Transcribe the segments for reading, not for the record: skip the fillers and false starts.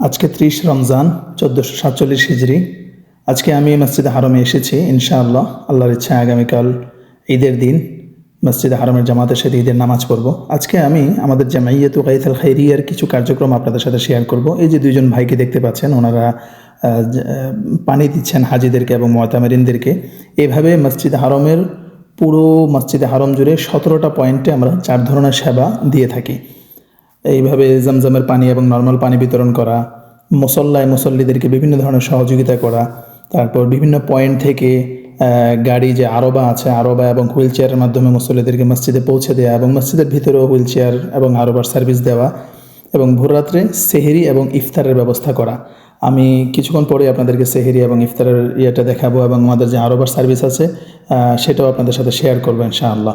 আজকে 30 রমজান 1447 হিজরি। আজকে আমি মসজিদে হারমে এসেছি ইনশাআল্লাহ। আল্লাহর ইচ্ছায় আগামীকাল ঈদের দিন মসজিদে হারমের জামাতের সাথে ঈদের নামাজ পড়ব। আজকে আমি আমাদের জামাইয়াতুল গাইসাল খাইরিয়ার কিছু কার্যক্রম আপনাদের সাথে শেয়ার করব। এই যে দুইজন ভাইকে দেখতে পাচ্ছেন, ওনারা পানি দিচ্ছেন হাজিদেরকে এবং মুতামিরিনদেরকে। এভাবে মসজিদে হারমের পুরো মসজিদে হারম জুড়ে 17টা পয়েন্টে আমরা 4 ধরনের সেবা দিয়ে থাকি। এইভাবে জমজমের পানি এবং নর্মাল পানি বিতরণ করা, মুসল্লিদেরকে বিভিন্ন ধরনের সহযোগিতা করা, তারপর বিভিন্ন পয়েন্ট থেকে গাড়ি যে আরবা আছে, আরবা এবং হুইল চেয়ারের মাধ্যমে মুসল্লিদেরকে মসজিদে পৌঁছে দেওয়া এবং মসজিদের ভিতরেও হুইল চেয়ার এবং আরবার সার্ভিস দেওয়া, এবং ভোররাত্রে সেহেরি এবং ইফতারের ব্যবস্থা করা। আমি কিছুক্ষণ পরে আপনাদেরকে সেহেরি এবং ইফতারের ইয়েটা দেখাবো এবং আমাদের যে আরবার সার্ভিস আছে সেটাও আপনাদের সাথে শেয়ার করবো ইনশাআল্লাহ।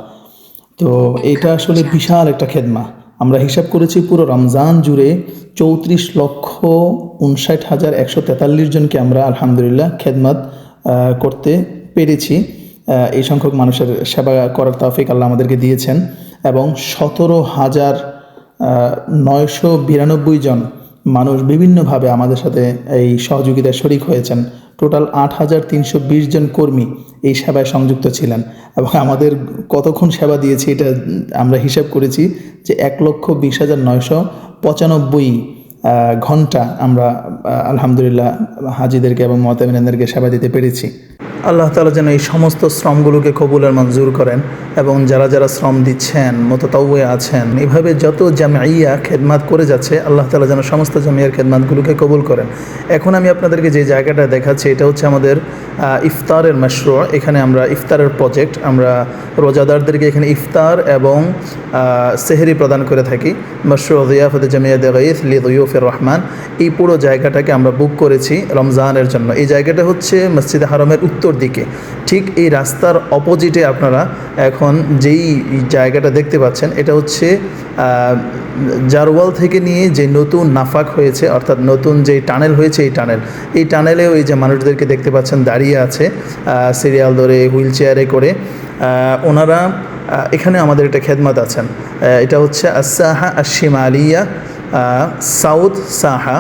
তো এটা আসলে বিশাল একটা খেদমা। আমরা হিসাব করেছি পুরো রমজান জুড়ে 34,59,143 জনকে আমরা আলহামদুলিল্লাহ খেদমত করতে পেরেছি। এই সংখ্যক মানুষের সেবা করার তৌফিক আল্লাহ আমাদেরকে দিয়েছেন এবং 17,992 জন মানুষ বিভিন্নভাবে আমাদের সাথে এই সহযোগিতায় শরিক হয়েছেন। টোটাল 8,320 জন কর্মী এই সেবায় সংযুক্ত ছিলেন এবং আমাদের কতক্ষণ সেবা দিয়েছি এটা আমরা হিসাব করেছি যে 1,20,995 ঘন্টা আমরা আলহামদুলিল্লাহ হাজিদেরকে এবং মুতামিরিনদেরকে সেবা দিতে পেরেছি। আল্লাহ তাআলা যেন এই সমস্ত শ্রমগুলোকে কবুলের মঞ্জুর করেন এবং যারা যারা শ্রম দিচ্ছেন, মুতাতাওয়্যি আছেন, এভাবে যত জামিয়া খেদমাত করে যাচ্ছে, আল্লাহ তাআলা যেন সমস্ত জামিয়ার খেদমাতগুলোকে কবুল করেন। এখন আমি আপনাদেরকে যে জায়গাটা দেখাচ্ছি এটা হচ্ছে আমাদের ইফতারের মাশরু। এখানে আমরা ইফতারের প্রজেক্ট, আমরা রোজাদারদেরকে এখানে ইফতার এবং সেহরি প্রদান করে থাকি। মাশরু জিয়াফাতে জামিয়াতে গাইস লিদুয়ুফির রহমান, এই পুরো জায়গাটাকে আমরা বুক করেছি রমজানের জন্য। এই জায়গাটা হচ্ছে মসজিদে হারমের উত্তর দিকে, ঠিক এই রাস্তার অপোজিটে আপনারা এখন যেই জায়গাটা দেখতে পাচ্ছেন এটা হচ্ছে জারওয়াল থেকে নিয়ে যে নতুন নাফাক হয়েছে, অর্থাৎ নতুন যে টানেল হয়েছে, এই টানেলে ওই যে মানুষদেরকে দেখতে পাচ্ছেন দাঁড়িয়ে আছে সিরিয়াল ধরে হুইল চেয়ারে করে, ওনারা এখানে আমাদের একটা খেদমত আছেন। এটা হচ্ছে আস-সাহা আশ-শিমালিয়া, সাউথ সাহা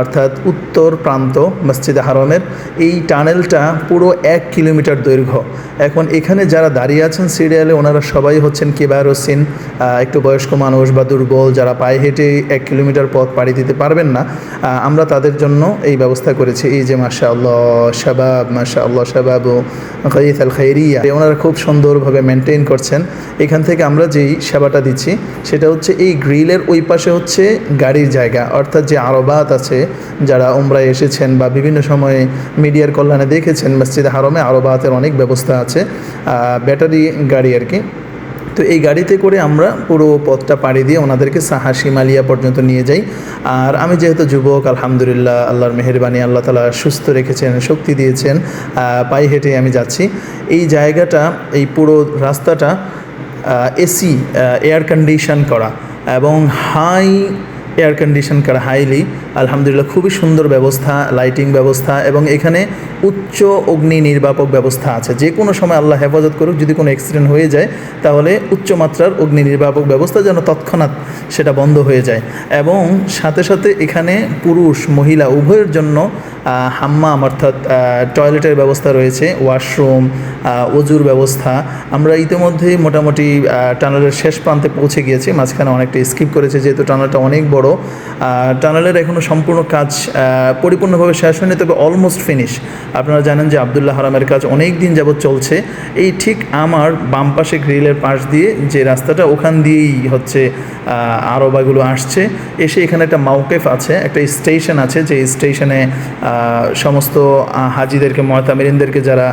অর্থাৎ উত্তর প্রান্ত মসজিদে হারমের। এই টানেলটা পুরো 1 কিলোমিটার দৈর্ঘ্য। এখন এখানে যারা দাঁড়িয়ে আছেন সিরিয়ালে, ওনারা সবাই হচ্ছেন কিবারুসিন, একটু বয়স্ক মানুষ বা দুর্বল, যারা পায়ে হেঁটে 1 কিলোমিটার পথ পাড়ি দিতে পারবেন না। আমরা তাদের জন্য এই ব্যবস্থা করেছি। এই যে মাশাআল্লাহ শাবাব, মাশাআল্লাহ শাবাবু গাইসাল খাইরিয়া, ওনারা খুব সুন্দরভাবে মেনটেন করছেন। এখান থেকে আমরা যেই সেবাটা দিচ্ছি সেটা হচ্ছে এই গ্রিলের ওই পাশে হচ্ছে গাড়ির জায়গা, অর্থাৎ যে আরবাত আছে, যারা উমরায় এসেছেন বা বিভিন্ন সময়ে মিডিয়ার কল্যাণে দেখেছেন মসজিদে হারমে আরবাতের অনেক ব্যবস্থা আছে, ব্যাটারি গাড়ি আর কি। তো এই গাড়িতে করে আমরা পুরো পথটা পাড়ি দিয়ে ওনাদেরকে সাহা শিমালিয়া পর্যন্ত নিয়ে যাই। আর আমি যেহেতু যুবক, আলহামদুলিল্লাহ আল্লাহর মেহেরবানি, আল্লাহ তাআলা সুস্থ রেখেছেন, শক্তি দিয়েছেন, পায়ে হেঁটে আমি যাচ্ছি। এই জায়গাটা, এই পুরো রাস্তাটা এসি এয়ার কন্ডিশন করা এবং হাই এয়ার কন্ডিশন করা, হাইলি আলহামদুলিল্লাহ খুবই সুন্দর ব্যবস্থা, লাইটিং ব্যবস্থা, এবং এখানে উচ্চ অগ্নি নির্বাপক ব্যবস্থা আছে। যে কোনো সময় আল্লাহ হেফাজত করুক, যদি কোনো অ্যাক্সিডেন্ট হয়ে যায় তাহলে উচ্চমাত্রার অগ্নি নির্বাপক ব্যবস্থা যেন তৎক্ষণাৎ সেটা বন্ধ হয়ে যায়। এবং সাথে সাথে এখানে পুরুষ মহিলা উভয়ের জন্য হাম্মাম অর্থাৎ টয়লেটের ব্যবস্থা রয়েছে, ওয়াশরুম, অজুর ব্যবস্থা। আমরা ইতিমধ্যেই মোটামুটি টানেলের শেষ প্রান্তে পৌঁছে গিয়েছি, মাঝখানে অনেকটা স্কিপ করেছে যেহেতু টানেলটা অনেক বড়। টানেলের এখনও সম্পূর্ণ কাজ পরিপূর্ণভাবে শেষ হয়নি, তবে অলমোস্ট ফিনিশ। আপনারা জানেন যে আবদুল্লাহ হারামের কাজ অনেক দিন যাবৎ চলছে। এই ঠিক আমার বাম পাশে গ্রিলের পাশ দিয়ে যে রাস্তাটা, ওখান দিয়েই হচ্ছে আরবাগুলো আসছে, এসে এখানে একটা মাওকেফ আছে, একটা স্টেশন আছে, যে স্টেশনে সমস্ত হাজিদেরকে মুতামিরিনদেরকে যারা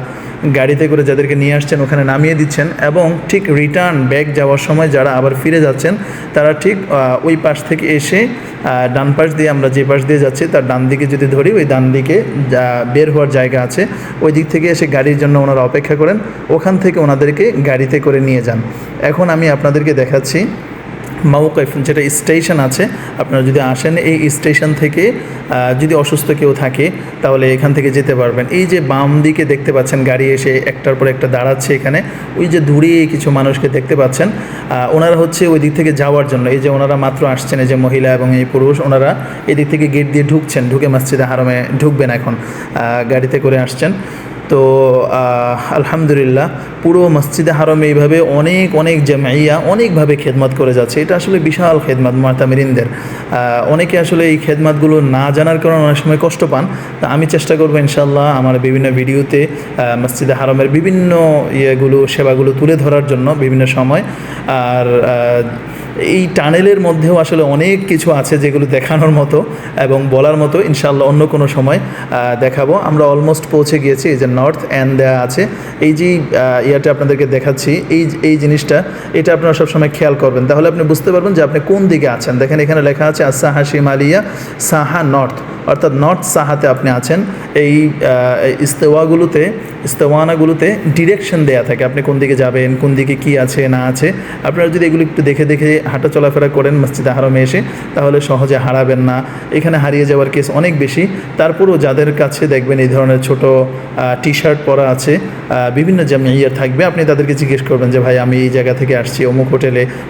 গাড়িতে করে যাদেরকে নিয়ে আসছেন ওখানে নামিয়ে দিচ্ছেন, এবং ঠিক রিটার্ন ব্যাক যাওয়ার সময় যারা আবার ফিরে যাচ্ছেন তারা ঠিক ওই পাশ থেকে এসে ডান পাশ দিয়ে, আমরা যে পাশ দিয়ে যাচ্ছি তার ডান দিকে যদি ধরি, ওই ডান দিকে বের হওয়ার জায়গা আছে, ওই দিক থেকে এসে গাড়ির জন্য ওনারা অপেক্ষা করেন, ওখান থেকে ওনাদেরকে গাড়িতে করে নিয়ে যান। এখন আমি আপনাদেরকে দেখাচ্ছি মাউকাইফ যেটা স্টেশন আছে, আপনারা যদি আসেন এই স্টেশন থেকে যদি অসুস্থ কেউ থাকে তাহলে এখান থেকে যেতে পারবেন। এই যে বাম দিকে দেখতে পাচ্ছেন গাড়ি এসে একটার পর একটা দাঁড়াচ্ছে এখানে, ওই যে দূরে কিছু মানুষকে দেখতে পাচ্ছেন, ওনারা হচ্ছে ওই দিক থেকে যাওয়ার জন্য, এই যে ওনারা মাত্র আসছেন, এই যে মহিলা এবং এই পুরুষ, ওনারা এদিক থেকে গেট দিয়ে ঢুকছেন, ঢুকে মসজিদে হারামে ঢুকবেন এখন, গাড়িতে করে আসছেন। তো আলহামদুলিল্লাহ পুরো মসজিদে হারামে এইভাবে অনেক অনেক জামাইয়া অনেকভাবে খেদমত করে যাচ্ছে। এটা আসলে বিশাল খেদমত মুতামিরিনদের। অনেকে আসলে এই খেদমতগুলো না জানার কারণে অনেক সময় কষ্ট পান। তা আমি চেষ্টা করবো ইনশাল্লাহ আমার বিভিন্ন ভিডিওতে মসজিদে হারামের বিভিন্ন সেবাগুলো তুলে ধরার জন্য বিভিন্ন সময়। আর এই টানেলের মধ্যেও আসলে অনেক কিছু আছে যেগুলো দেখানোর মতো এবং বলার মতো। ইনশাআল্লাহ অন্য কোনো সময় দেখাবো। আমরা অলমোস্ট পৌঁছে গিয়েছি। এই যে নর্থ এন্ড দেওয়া আছে, এই যে ইয়াটা আপনাদেরকে দেখাচ্ছি, এই জিনিসটা এটা আপনারা সবসময় খেয়াল করবেন, তাহলে আপনি বুঝতে পারবেন যে আপনি কোন দিকে আছেন। দেখেন এখানে লেখা আছে সাহা শিমালিয়া, সাহা নর্থ, অর্থাৎ নর্থ সাহাতে আপনি আছেন। এই ইস্তেওয়ানাগুলোতে ডিরেকশন দেয়া থাকে, আপনি কোন দিকে যাবেন, কোন দিকে কি আছে না আছে। আপনারা যদি এগুলো একটু দেখে দেখে হাঁটা চলাফেরা করেন মসজিদে হারামে এসে, তাহলে সহজে হারাবেন না। এখানে হারিয়ে যাওয়ার কেস অনেক বেশি। তারপরও যাদের কাছে দেখবেন এই ধরনের ছোট টি শার্ট পরা আছে, বিভিন্ন জামিয়া থাকবে, আপনি তাদেরকে জিজ্ঞেস করবেন যে ভাই আমি এই জায়গা থেকে আসছি অমুক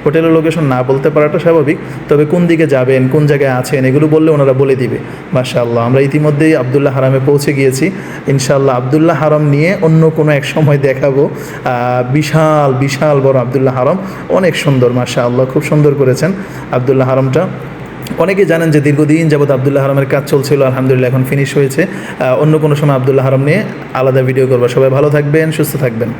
হোটেলের লোকেশন না বলতে পারাটা স্বাভাবিক, তবে কোন দিকে যাবেন, কোন জায়গায় আছেন, এগুলো বললে ওনারা বলে দিবে। মাশাআল্লাহ আমরা ইতিমধ্যেই আবদুল্লাহ হারামে পৌঁছে গিয়েছি। ইনশাআল্লাহ আবদুল্লাহ হারাম নিয়ে অন্য কোনো এক সময় দেখাবো। বিশাল বিশাল বড় আবদুল্লাহ হারাম, অনেক সুন্দর, মাশাআল্লাহ খুব সুন্দর করেছেন আবদুল্লাহ হারামটা। অনেকে জানেন যে দীর্ঘদিন যাবত আবদুল্লাহ হারামের কাজ চলছিল, আলহামদুলিল্লাহ এখন ফিনিশ হয়েছে। অন্য কোনো সময় আবদুল্লাহ হারাম নিয়ে আলাদা ভিডিও করবো। সবাই ভালো থাকবেন, সুস্থ থাকবেন।